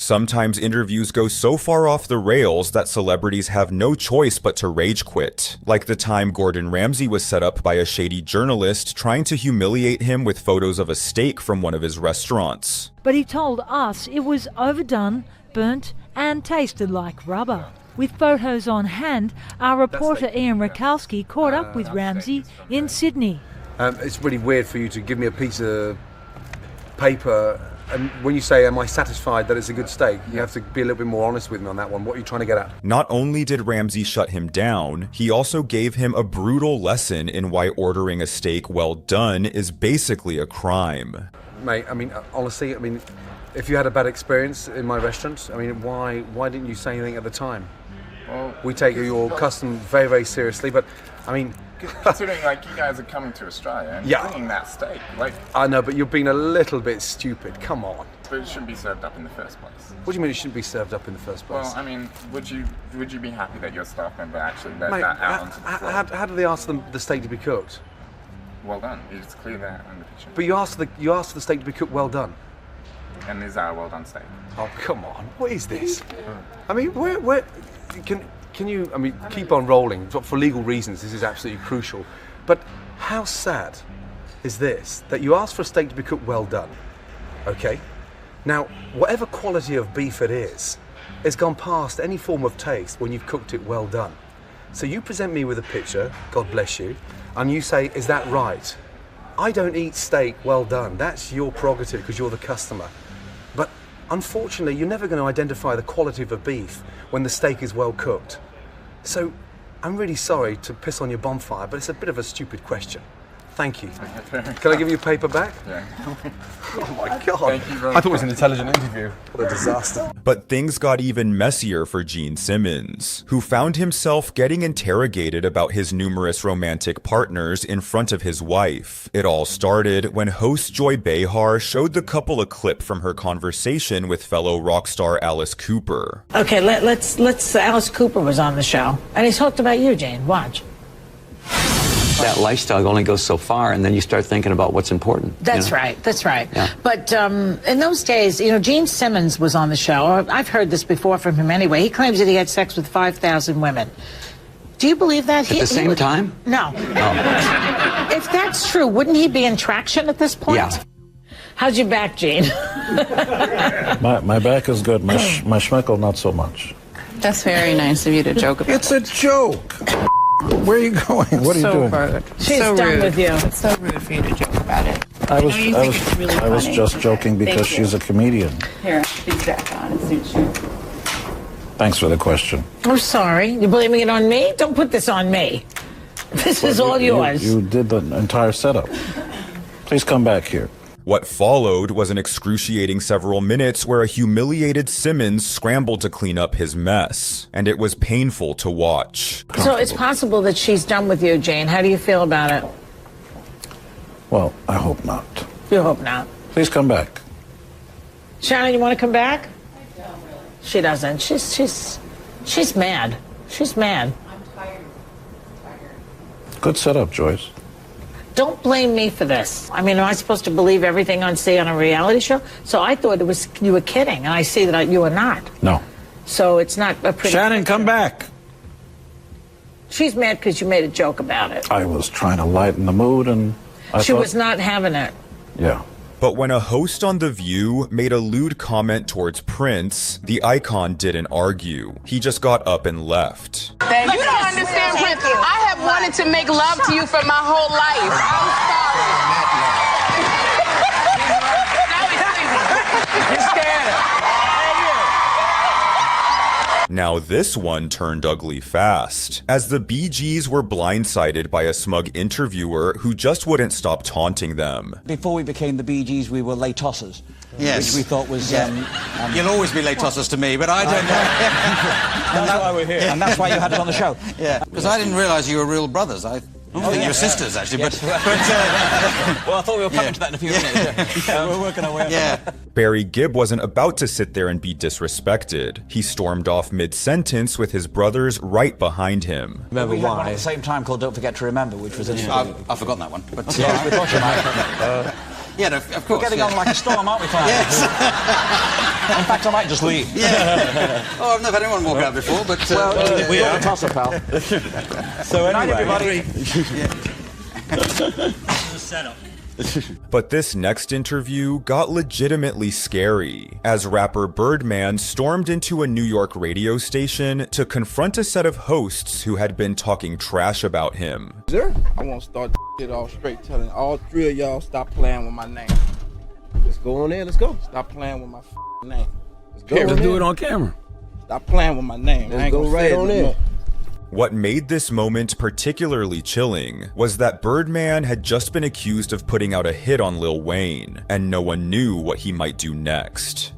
Sometimes interviews go so far off the rails that celebrities have no choice but to rage quit, like the time Gordon Ramsay was set up by a shady journalist trying to humiliate him with photos of a steak from one of his restaurants. But he told us it was overdone, burnt and tasted like rubber. With photos on hand, our reporter Ian Rakowski caught up with Ramsay in Sydney. It's really weird for you to give me a piece of paper, and when you say, am I satisfied that it's a good steak, you have to be a little bit more honest with me on that one. What are you trying to get at? Not only did Ramsay shut him down, he also gave him a brutal lesson in why ordering a steak well done is basically a crime. Mate, I mean, honestly, if you had a bad experience in my restaurant, why didn't you say anything at the time? Well, we take your custom very, very seriously, but considering you guys are coming to Australia and bringing that steak, I know, but you're being a little bit stupid. Come on. But it shouldn't be served up in the first place. What do you mean it shouldn't be served up in the first place? Well, would you be happy that your staff member actually let that out onto the floor? How do they ask the steak to be cooked? Well done. It's clear that in the picture. But you asked for the steak to be cooked well done. And is that a well done steak? Oh, come on. What is this? Where can you keep on rolling? For legal reasons, this is absolutely crucial. But how sad is this, that you ask for a steak to be cooked well done, okay? Now, whatever quality of beef it is, it's gone past any form of taste when you've cooked it well done. So you present me with a picture, God bless you, and you say, is that right? I don't eat steak well done. That's your prerogative because you're the customer. But unfortunately, you're never going to identify the quality of a beef when the steak is well cooked. So I'm really sorry to piss on your bonfire, but it's a bit of a stupid question. Thank you. Can I give you a paper back? Yeah. Oh my God. Thank you very I thought it was an intelligent interview. What a disaster. But things got even messier for Gene Simmons, who found himself getting interrogated about his numerous romantic partners in front of his wife. It all started when host Joy Behar showed the couple a clip from her conversation with fellow rock star Alice Cooper. Okay, let's Alice Cooper was on the show, and he talked about you, Jane. Watch. That lifestyle only goes so far, and then you start thinking about what's important. That's right. That's right. Yeah. But in those days, Gene Simmons was on the show. I've heard this before from him anyway. He claims that he had sex with 5,000 women. Do you believe that? At the same time? No. Oh. If that's true, wouldn't he be in traction at this point? Yeah. How's your back, Gene? My back is good. My schmeckle, not so much. That's very nice of you to joke about. It's a joke. Where are you going? What are you doing? Rude. She's so done rude. with you. It's so rude for you to joke about it. I was Really just joking because she's a comedian. Here, these back on. It suits you. Thanks for the question. I'm sorry. You're blaming it on me? Don't put this on me. This is all yours. You did the entire setup. Please come back here. What followed was an excruciating several minutes where a humiliated Simmons scrambled to clean up his mess, and it was painful to watch. So it's possible that she's done with you, Jane. How do you feel about it? Well, I hope not. You hope not. Please come back. Shannon, you want to come back? I don't really. She doesn't. She's mad. She's mad. I'm tired. Good setup, Joyce. Don't blame me for this. Am I supposed to believe everything I see on a reality show? So I thought you were kidding, and I see that you are not. No. So it's not a pretty... Shannon, come back. She's mad because you made a joke about it. I was trying to lighten the mood, and She was not having it. Yeah. But when a host on The View made a lewd comment towards Prince, the icon didn't argue. He just got up and left. You don't understand, Prince. I have wanted to make love to you for my whole life. I'm sorry. You're scared. Now this one turned ugly fast, as the Bee Gees were blindsided by a smug interviewer who just wouldn't stop taunting them. Before we became the Bee Gees, we were late tossers. Yes. Which we thought was... You'll always be late tossers to me, but I don't know. That's why we're here. And that's why you had us on the show. Yeah, because I didn't realise you were real brothers. I think you're sisters, actually, yes. but well, I thought we were coming to that in a few minutes. Yeah. We're working our way up. Yeah. Barry Gibb wasn't about to sit there and be disrespected. He stormed off mid-sentence with his brothers right behind him. Remember we had one at the same time called Don't Forget to Remember, which was interesting. I've forgotten that one. But we thought you might. Yeah, of course. We're getting on like a storm, aren't we, Clive? Yes. In fact, I might just leave. Yeah. Oh, I've never had anyone walk out before, but... well, we are. Toss-up, pal. So anyway... everybody. This is a setup. But this next interview got legitimately scary, as rapper Birdman stormed into a New York radio station to confront a set of hosts who had been talking trash about him. Sir, I want to start it off straight, telling all three of y'all stop playing with my name. Let's go on there, let's go. Stop playing with my name. Let's do it on camera. Stop playing with my name. Let's go right on there. What made this moment particularly chilling was that Birdman had just been accused of putting out a hit on Lil Wayne, and no one knew what he might do next.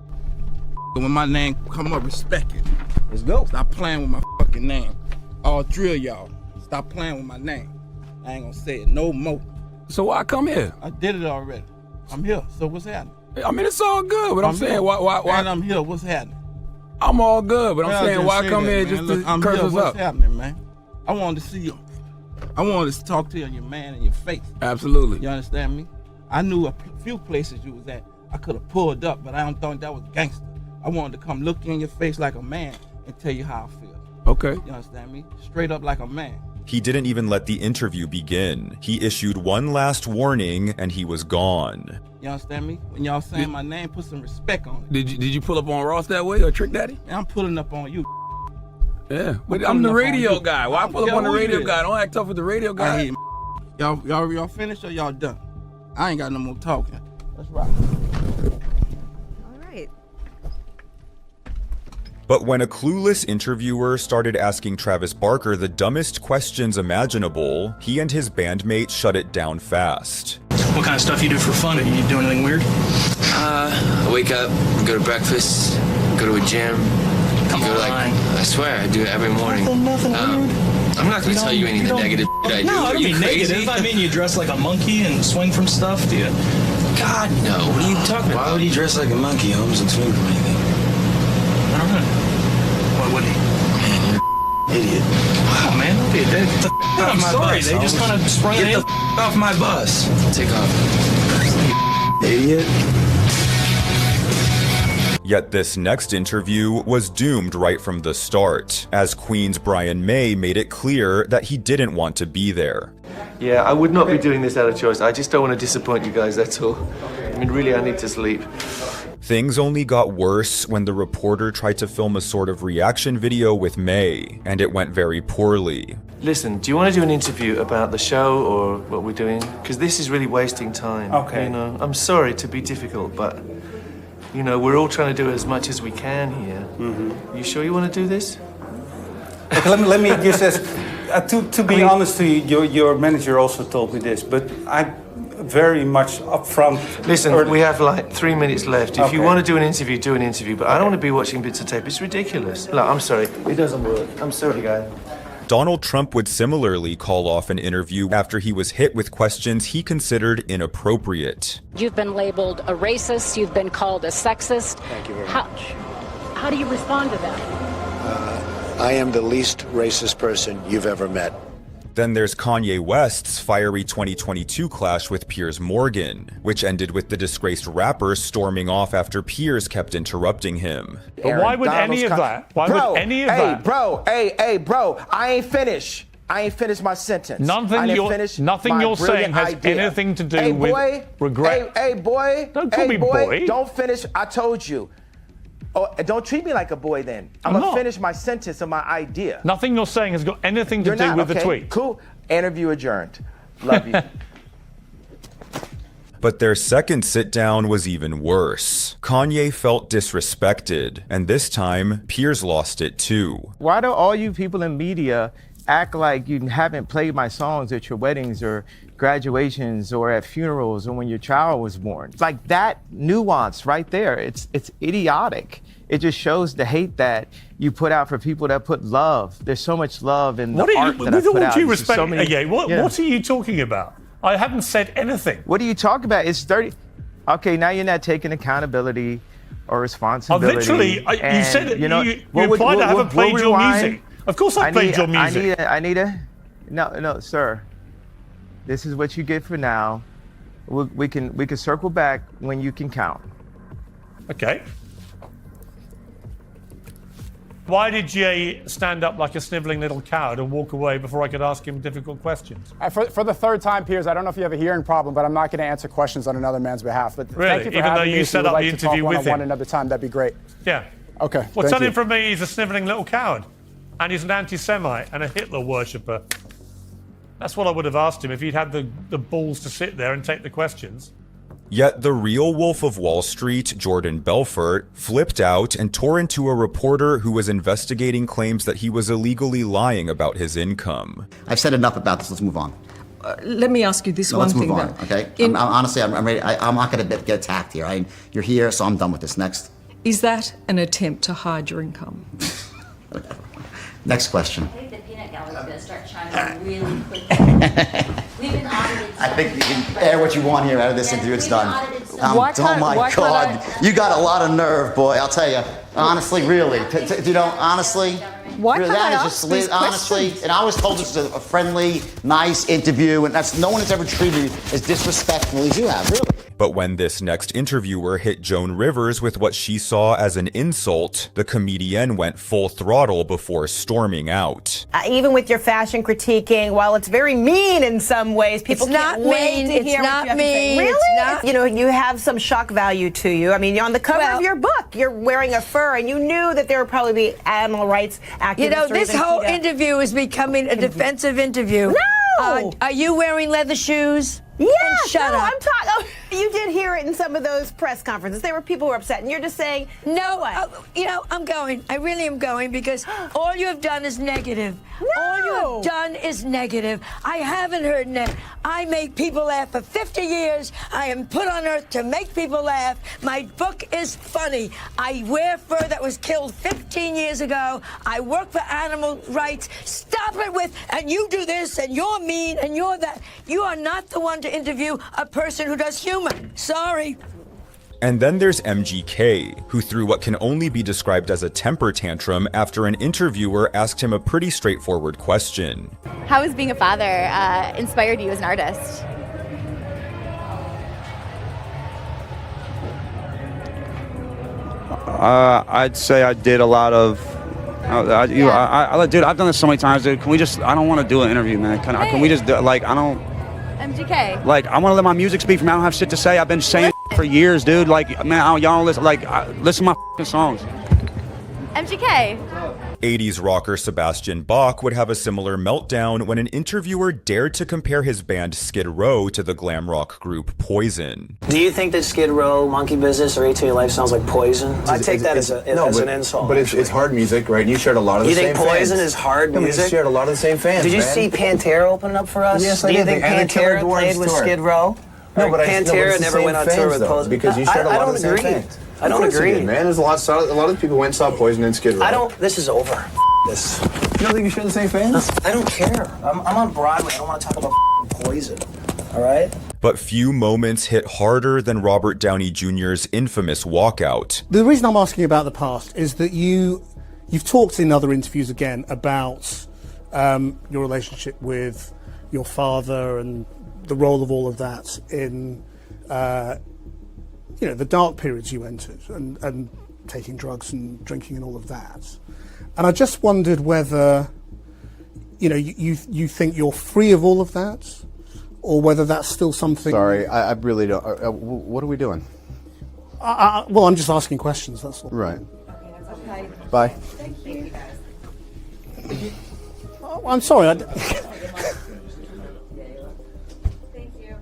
When my name come up, respect it. Let's go. Stop playing with my fucking name. All three of y'all, stop playing with my name. I ain't gonna say it no more. So why come here? I did it already. I'm here, so what's happening? I mean, it's all good, but I'm saying, why? And I'm here, what's happening? I'm all good, but I'm saying, why come here just to curse us up? What's happening, man? I wanted to see you. I wanted to talk to you, your man, in your face. Absolutely. You understand me? I knew a few places you was at. I could have pulled up, but I don't think that was gangster. I wanted to come look you in your face like a man and tell you how I feel. Okay. You understand me? Straight up like a man. He didn't even let the interview begin. He issued one last warning and he was gone. You understand me? When y'all saying my name, put some respect on it. Did you pull up on Ross that way or Trick Daddy? Man, I'm pulling up on you. Yeah, but I'm the radio guy. Why pull up on the radio guy? Don't act tough with the radio guy. Y'all finished or y'all done? I ain't got no more talking. Let's rock. All right. But when a clueless interviewer started asking Travis Barker the dumbest questions imaginable, he and his bandmate shut it down fast. What kind of stuff you do for fun? Are you doing anything weird? I wake up, go to breakfast, go to a gym. Come on. I swear, I do it every morning. Nothing weird. I'm not going to tell you any of the negative shit I do. No, I Are don't you mean crazy? negative. I mean you dress like a monkey and swing from stuff, do you? God, no. What are you talking about? Why would he dress like a monkey, Holmes, and swing from anything? I don't know. Why would he? Man, you're an idiot. Wow, man, don't be a dick. I'm sorry, they just kind of sprung it in. Get the off my bus. Take off. Idiot. Yet this next interview was doomed right from the start, as Queen's Brian May made it clear that he didn't want to be there. Yeah, I would not be doing this out of choice. I just don't want to disappoint you guys, that's all. I mean, really, I need to sleep. Things only got worse when the reporter tried to film a sort of reaction video with May, and it went very poorly. Listen, do you want to do an interview about the show or what we're doing? Because this is really wasting time. Okay. You know, I'm sorry to be difficult, but, you know, we're all trying to do as much as we can here. Mm-hmm. You sure you want to do this? Okay, let me just ask, to be honest to you, your manager also told me this, but I'm very much upfront. Listen, we have like 3 minutes left. If you want to do an interview, do an interview, but I don't want to be watching bits of tape. It's ridiculous. Look, I'm sorry. It doesn't work. I'm sorry, guys. Donald Trump would similarly call off an interview after he was hit with questions he considered inappropriate. You've been labeled a racist, you've been called a sexist. Thank you very much. How do you respond to that? I am the least racist person you've ever met. Then there's Kanye West's fiery 2022 clash with Piers Morgan, which ended with the disgraced rapper storming off after Piers kept interrupting him. But why would any of that? Why would any of that? Bro, I ain't finished. I ain't finished my sentence. Nothing you're saying has anything to do with regret. Hey, boy. Don't call me boy. Don't finish. I told you. Oh, don't treat me like a boy then. I'm going to finish my sentence of my idea. Nothing you're saying has got anything to do with the tweet. Cool. Interview adjourned. Love you. But their second sit-down was even worse. Kanye felt disrespected, and this time, Piers lost it too. Why do all you people in media act like you haven't played my songs at your weddings or graduations or at funerals or when your child was born? It's like that nuance right there. It's idiotic. It just shows the hate that you put out for people that put love. There's so much love in the art that I put out. With all due respect, what are you talking about? I haven't said anything. What are you talking about? It's 30. Okay, now you're not taking accountability or responsibility. You said you implied I haven't played your music. Of course I played your music. No, sir. This is what you get for now. We can circle back when you can count. Okay. Why did Jay stand up like a sniveling little coward and walk away before I could ask him difficult questions? For the third time, Piers, I don't know if you have a hearing problem, but I'm not going to answer questions on another man's behalf. But Really? thank you for Even though having me. you If set would up like the to talk interview with one-on-one him. another time, that'd be great. Yeah. Okay. Well, thank tell you. him from me he's a sniveling little coward. And he's an anti-Semite and a Hitler worshipper. That's what I would have asked him if he'd had the balls to sit there and take the questions. Yet the real Wolf of Wall Street, Jordan Belfort, flipped out and tore into a reporter who was investigating claims that he was illegally lying about his income. I've said enough about this. Let's move on. Let me ask you this one let's thing. move on, okay? Honestly, I'm ready. I'm not going to get attacked here. You're here, so I'm done with this. Next. Is that an attempt to hide your income? Next question. I think the peanut gallery is going to start chiming really quickly. We've been audited. I think you can air what you want here out of this interview. It's done. Why Oh my God, you got a lot of nerve, boy. I'll tell you. Honestly, really. Honestly. Why really, can't I that is ask just these honestly, questions? and I was told this is a friendly, nice interview, and no one has ever treated me as disrespectfully as you have, really. But when this next interviewer hit Joan Rivers with what she saw as an insult, the comedian went full throttle before storming out. Even with your fashion critiquing, while it's very mean in some ways, people It's not can't wait mean, to it's hear not what you have to say. mean, Really? it's not- You know, you have some shock value to you. I mean, on the cover of your book, you're wearing a fur, and you knew that there would probably be animal rights activists. You know, or this even whole PETA. interview is becoming a defensive interview. No! Are you wearing leather shoes? Yeah, shut no, up. I'm talking. Oh, you did hear it in some of those press conferences. There were people who were upset, and you're just saying, No, you know, I'm going. I really am going because all you have done is negative. No. All you have done is negative. I haven't heard net. I make people laugh for 50 years. I am put on earth to make people laugh. My book is funny. I wear fur that was killed 15 years ago. I work for animal rights. Stop it with, and you do this, and you're mean, and you're that. You are not the one to interview a person who does humor. Sorry. And then there's MGK, who threw what can only be described as a temper tantrum after an interviewer asked him a pretty straightforward question. How has being a father inspired you as an artist? I'd say I did a lot of. Dude, I've done this so many times, dude. Can we just? I don't want to do an interview, man. Can we just do, I don't. MGK. Like, I want to let my music speak for me. I don't have shit to say. I've been saying for years, dude. Like, man, y'all don't listen. Like, listen to my fucking songs. MGK. 80s rocker Sebastian Bach would have a similar meltdown when an interviewer dared to compare his band Skid Row to the glam rock group Poison. Do you think that Skid Row, Monkey Business, or 8 Your Life sounds like Poison? I take that as an insult. But it's hard music, right? And you shared a lot of the same fans. You think Poison is hard music? You shared a lot of the same fans, Did you man. see Pantera open up for us? Yes, Do I you did. think And the Killer Pantera Dwarfs played with tour. Skid Row? No, but Pantera it's the never same went on tour fans, with though, Poison. because you shared a lot of the same fans. I don't Of course you agree. did, man. There's a lot of people went and saw Poison and Skid Row. This is over. This. You don't think you share the same fans? I don't care. I'm on Broadway. I don't want to talk about Poison. All right? But few moments hit harder than Robert Downey Jr.'s infamous walkout. The reason I'm asking about the past is that you've talked in other interviews again about your relationship with your father and the role of all of that in the dark periods you entered and taking drugs and drinking and all of that. And I just wondered whether you think you're free of all of that, or whether that's still something. Sorry, I really don't. What are we doing? Well, I'm just asking questions. That's all. Right. Okay. Bye. Thank you. Oh, I'm sorry. Thank you.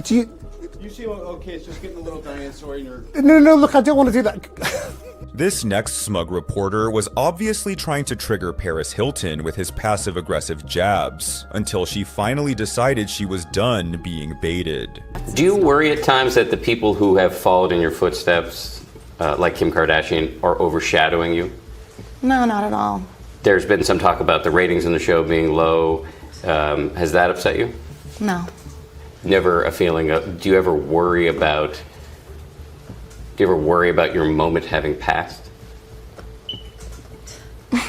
Do you? You seem okay. It's just getting a little dinosaur in your. No. Look, I don't want to do that. This next smug reporter was obviously trying to trigger Paris Hilton with his passive-aggressive jabs, until she finally decided she was done being baited. Do you worry at times that the people who have followed in your footsteps, like Kim Kardashian, are overshadowing you? No, not at all. There's been some talk about the ratings in the show being low. Has that upset you? No. Never a feeling of, do you ever worry about your moment having passed? You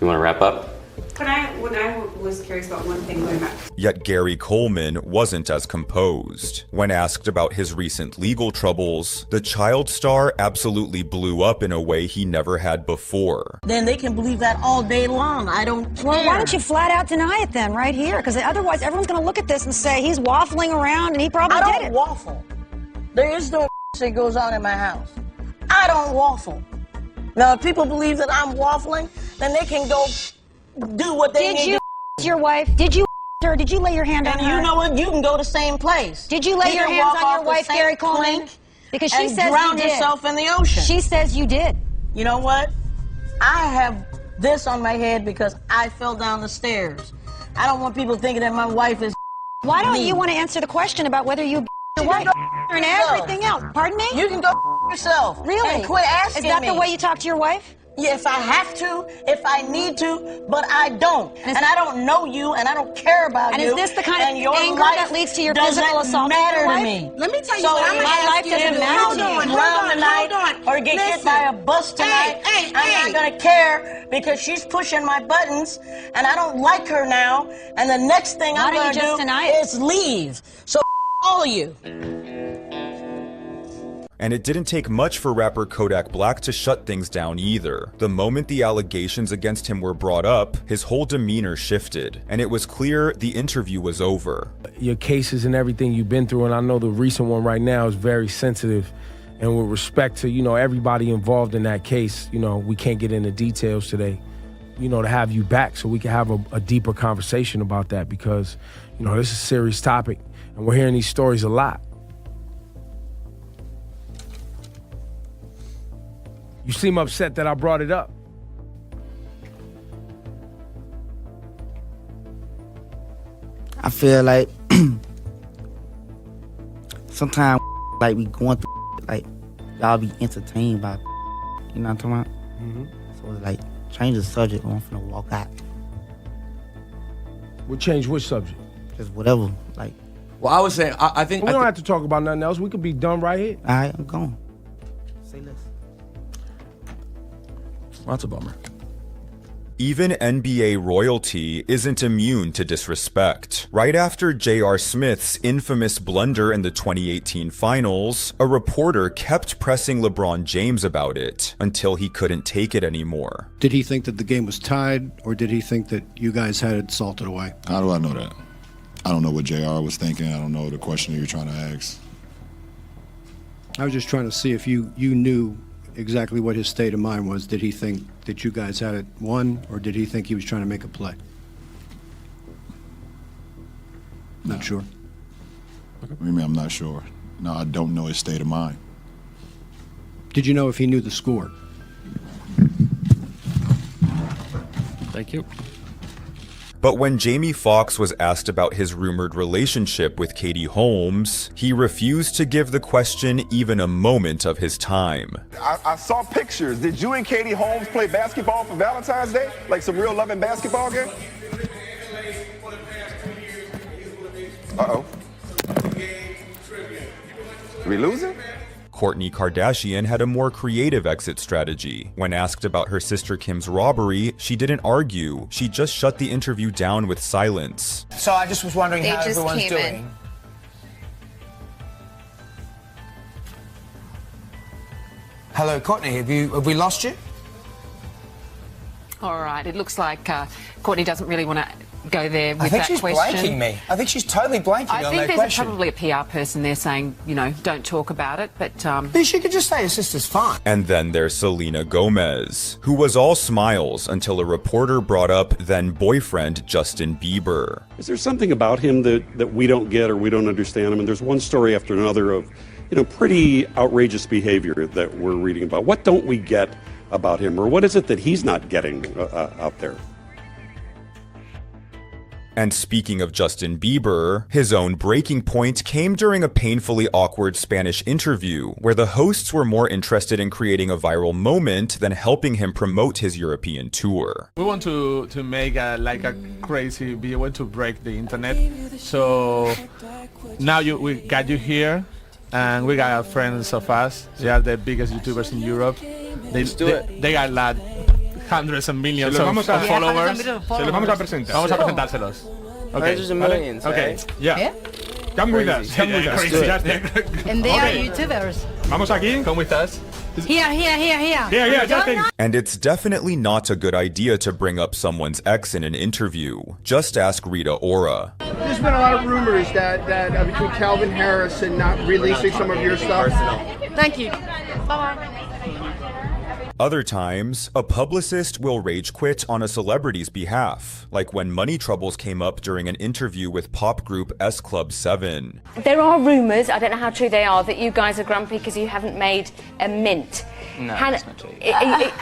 want to wrap up? When I was curious about one thing going back. Yet Gary Coleman wasn't as composed. When asked about his recent legal troubles, the child star absolutely blew up in a way he never had before. Then they can believe that all day long. I don't care. Well, why don't you flat out deny it then, right here? Because otherwise everyone's going to look at this and say he's waffling around and he probably did it. I don't waffle. There is no that goes on in my house. I don't waffle. Now, if people believe that I'm waffling, then they can go do what they need to do. Did you your wife? Did you her? Did you lay your hand on her? And you know what? You can go the same place. Did you lay your hands on your wife, Gary Coleman? Because she says drown you did. yourself in the ocean. She says you did. You know what? I have this on my head because I fell down the stairs. I don't want people thinking that my wife is. Why don't you want to answer the question about whether you your wife and everything else? Pardon me? You can go yourself. Really? And quit asking me. Is that the way you talk to your wife? Yes, I have to, if I need to, but I don't. And I don't know you, and I don't care about you. And is this the kind of your anger that leads to your physical assault? Doesn't matter to me. Let me tell you so what, my life doesn't matter to you. Drown tonight, or get hit by a bus tonight. I'm not gonna care because she's pushing my buttons, and I don't like her now. And the next thing I'm gonna do is leave. So all of you. And it didn't take much for rapper Kodak Black to shut things down either. The moment the allegations against him were brought up, his whole demeanor shifted, and it was clear the interview was over. Your cases and everything you've been through, and I know the recent one right now is very sensitive, and with respect to, everybody involved in that case, we can't get into details today, to have you back so we can have a deeper conversation about that because, this is a serious topic, and we're hearing these stories a lot. You seem upset that I brought it up. I feel like sometimes like we going through like y'all be entertained by you know what I'm talking about? Mm-hmm. So it's like change the subject. I'm finna walk out. We'll change which subject? Just whatever. Like. Well, I was saying I think we don't have to talk about nothing else. We could be done right here. All right, I'm going. Say less. That's a bummer. Even NBA royalty isn't immune to disrespect. Right after J.R. Smith's infamous blunder in the 2018 finals, a reporter kept pressing LeBron James about it until he couldn't take it anymore. Did he think that the game was tied, or did he think that you guys had it salted away? How do I know that? I don't know what J.R. was thinking. I don't know the question you're trying to ask. I was just trying to see if you knew exactly what his state of mind was. Did he think that you guys had it won, or did he think he was trying to make a play? Not sure. What do you mean I'm not sure? No, I don't know his state of mind. Did you know if he knew the score? Thank you. But when Jamie Foxx was asked about his rumored relationship with Katie Holmes, he refused to give the question even a moment of his time. I saw pictures. Did you and Katie Holmes play basketball for Valentine's Day? Like some real loving basketball game? Uh-oh. Are we losing? Kourtney Kardashian had a more creative exit strategy. When asked about her sister Kim's robbery, she didn't argue. She just shut the interview down with silence. So I just was wondering how everyone's doing. Hello, Kourtney. Have we lost you? All right. It looks like Kourtney doesn't really want to go there with that question. I think she's blanking me. I think she's totally blanking me on that question. I think there's probably a PR person there saying, don't talk about it, but... She could just say her sister's fine. And then there's Selena Gomez, who was all smiles until a reporter brought up then-boyfriend Justin Bieber. Is there something about him that we don't get or we don't understand? I mean, there's one story after another of, pretty outrageous behavior that we're reading about. What don't we get about him, or what is it that he's not getting out there? And speaking of Justin Bieber, his own breaking point came during a painfully awkward Spanish interview where the hosts were more interested in creating a viral moment than helping him promote his European tour. We want to make a crazy video. We want to break the internet. So now we got you here, and we got friends of us. They are the biggest YouTubers in Europe. They got a lot hundreds and millions Se los of vamos a- followers. Se los vamos a presentar. Vamos a presentárselos. Okay. Hundreds of ¿vale? millions, Okay. eh? Yeah. Come with us. Come with us. And they are Okay. YouTubers. Vamos aquí. Come with us. Here. Yeah, Justin. And it's definitely not a good idea to bring up someone's ex in an interview. Just ask Rita Ora. There's been a lot of rumors that between Calvin Harris and not releasing some of your stuff. Thank you. Bye-bye. Other times, a publicist will rage quit on a celebrity's behalf, like when money troubles came up during an interview with pop group S Club 7. There are rumours, I don't know how true they are, that you guys are grumpy because you haven't made a mint. No, Hannah, that's not true.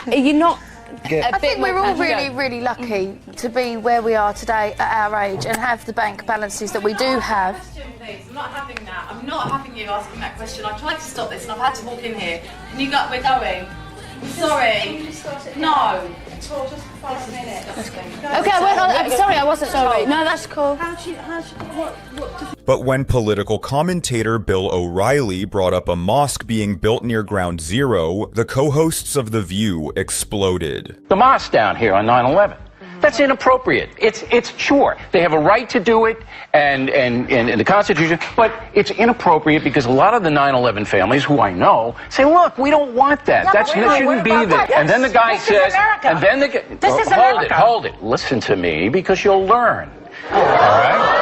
are you not I think we're all really lucky to be where we are today at our age and have the bank balances that we do have. I'm not having that. I'm not having you asking that question. I tried to stop this and I've had to walk in here. Can you go? We're going. Sorry. No. Just for 5 minutes. Okay, sorry, I wasn't sorry. No, that's cool. But when political commentator Bill O'Reilly brought up a mosque being built near Ground Zero, the co-hosts of The View exploded. The mosque down here on 9/11. That's inappropriate. It's sure they have a right to do it and the Constitution, but it's inappropriate because a lot of the 9/11 families who I know say, look, we don't want that. Yeah, that shouldn't be there. And then the guy says, and then the guy, hold it. Listen to me because you'll learn. All right.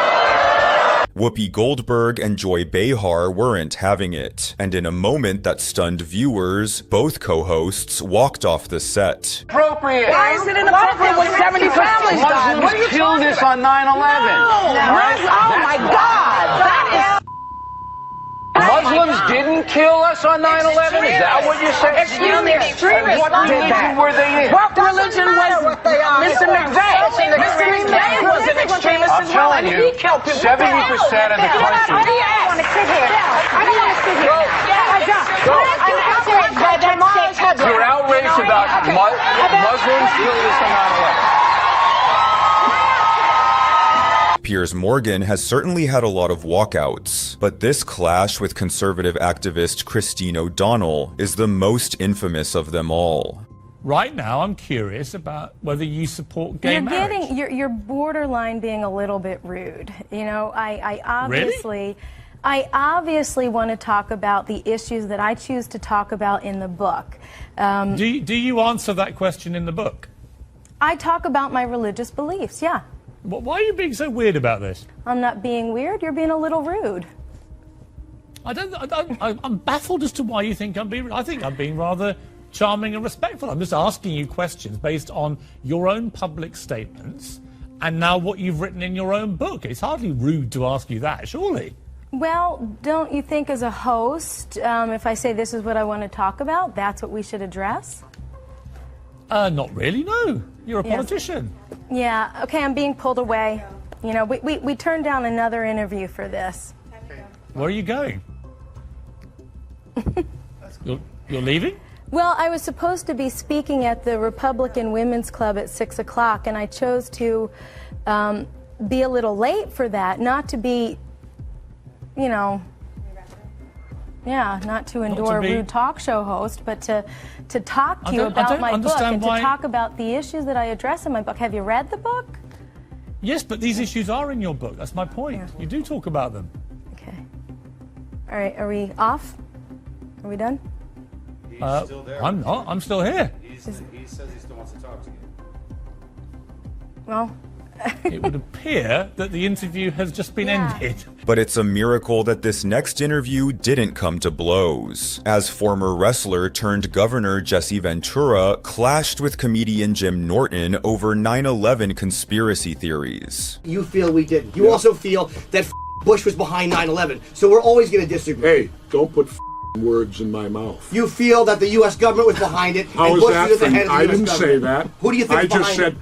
Whoopi Goldberg and Joy Behar weren't having it, and in a moment that stunned viewers, both co-hosts walked off the set. Appropriate. Why is it inappropriate when 70 families died? What are you killed us on 9/11. Oh my God! That is. Muslims didn't kill us on 9/11? Is that what you're saying? Excuse me, extremists What religion were they in? What religion was Mr. McVeigh? Mr. McVeigh was an extremist I'm as well, telling and you, he killed people. 70% of the country. I don't want to sit here. I don't want to sit here. You're outraged about Muslims killing us on 9/11. Piers Morgan has certainly had a lot of walkouts, but this clash with conservative activist Christine O'Donnell is the most infamous of them all. Right now, I'm curious about whether you support gay marriage. You're borderline being a little bit rude. You know, I obviously want to talk about the issues that I choose to talk about in the book. Do you answer that question in the book? I talk about my religious beliefs, yeah. Why are you being so weird about this? I'm not being weird, you're being a little rude. I'm baffled as to why you think I'm being rude. I think I'm being rather charming and respectful. I'm just asking you questions based on your own public statements and now what you've written in your own book. It's hardly rude to ask you that, surely. Well, don't you think as a host, if I say this is what I want to talk about, that's what we should address? Not really, no. You're a politician. Yeah, okay, I'm being pulled away. You know, we turned down another interview for this. Where are you going? You're leaving? Well, I was supposed to be speaking at the Republican Women's Club at 6 o'clock, and I chose to be a little late for that, not to be, you know, not to endure a rude talk show host, but to talk to you about my book and to talk about the issues that I address in my book. Have you read the book? Yes, but these issues are in your book. That's my point. Yeah. You do talk about them. Okay. All right, are we off? Are we done? He's still there. I'm not. I'm still here. He says he still wants to talk to you. Well... It would appear that the interview has just been ended. But it's a miracle that this next interview didn't come to blows, as former wrestler turned governor Jesse Ventura clashed with comedian Jim Norton over 9/11 conspiracy theories. You feel we didn't. You also feel that Bush was behind 9/11, so we're always going to disagree. Hey, don't put words in my mouth. You feel that the U.S. government was behind it. How and is Bush that? was at the head of the I US didn't government. say that. Who do you think I just said.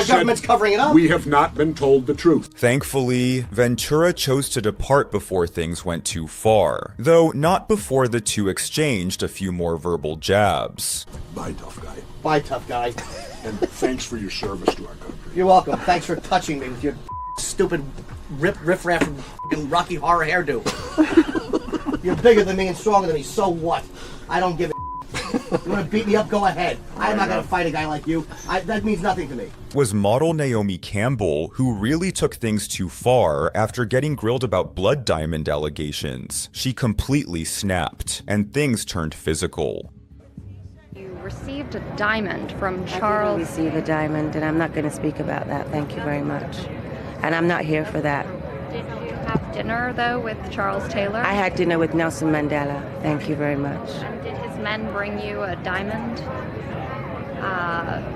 Government's covering it up. We have not been told the truth. Thankfully, Ventura chose to depart before things went too far, though not before the two exchanged a few more verbal jabs. Bye, tough guy. Bye, tough guy. And thanks for your service to our country. You're welcome. Thanks for touching me with your stupid riff-raff and Rocky Horror hairdo. You're bigger than me and stronger than me, so what? I don't give a You want to beat me up? Go ahead. I'm not going to fight a guy like you. That means nothing to me. Was model Naomi Campbell, who really took things too far after getting grilled about blood diamond allegations. She completely snapped, and things turned physical. You received a diamond from Charles. I didn't receive a diamond, and I'm not going to speak about that. Thank you very much. And I'm not here for that. Did you have dinner, though, with Charles Taylor? I had dinner with Nelson Mandela. Thank you very much. And did his men bring you a diamond?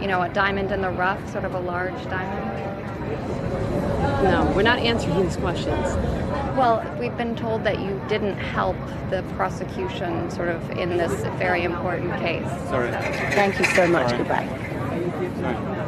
A diamond in the rough, sort of a large diamond? No, we're not answering these questions. Well, we've been told that you didn't help the prosecution sort of in this very important case. Thank you so much. Goodbye. Sorry.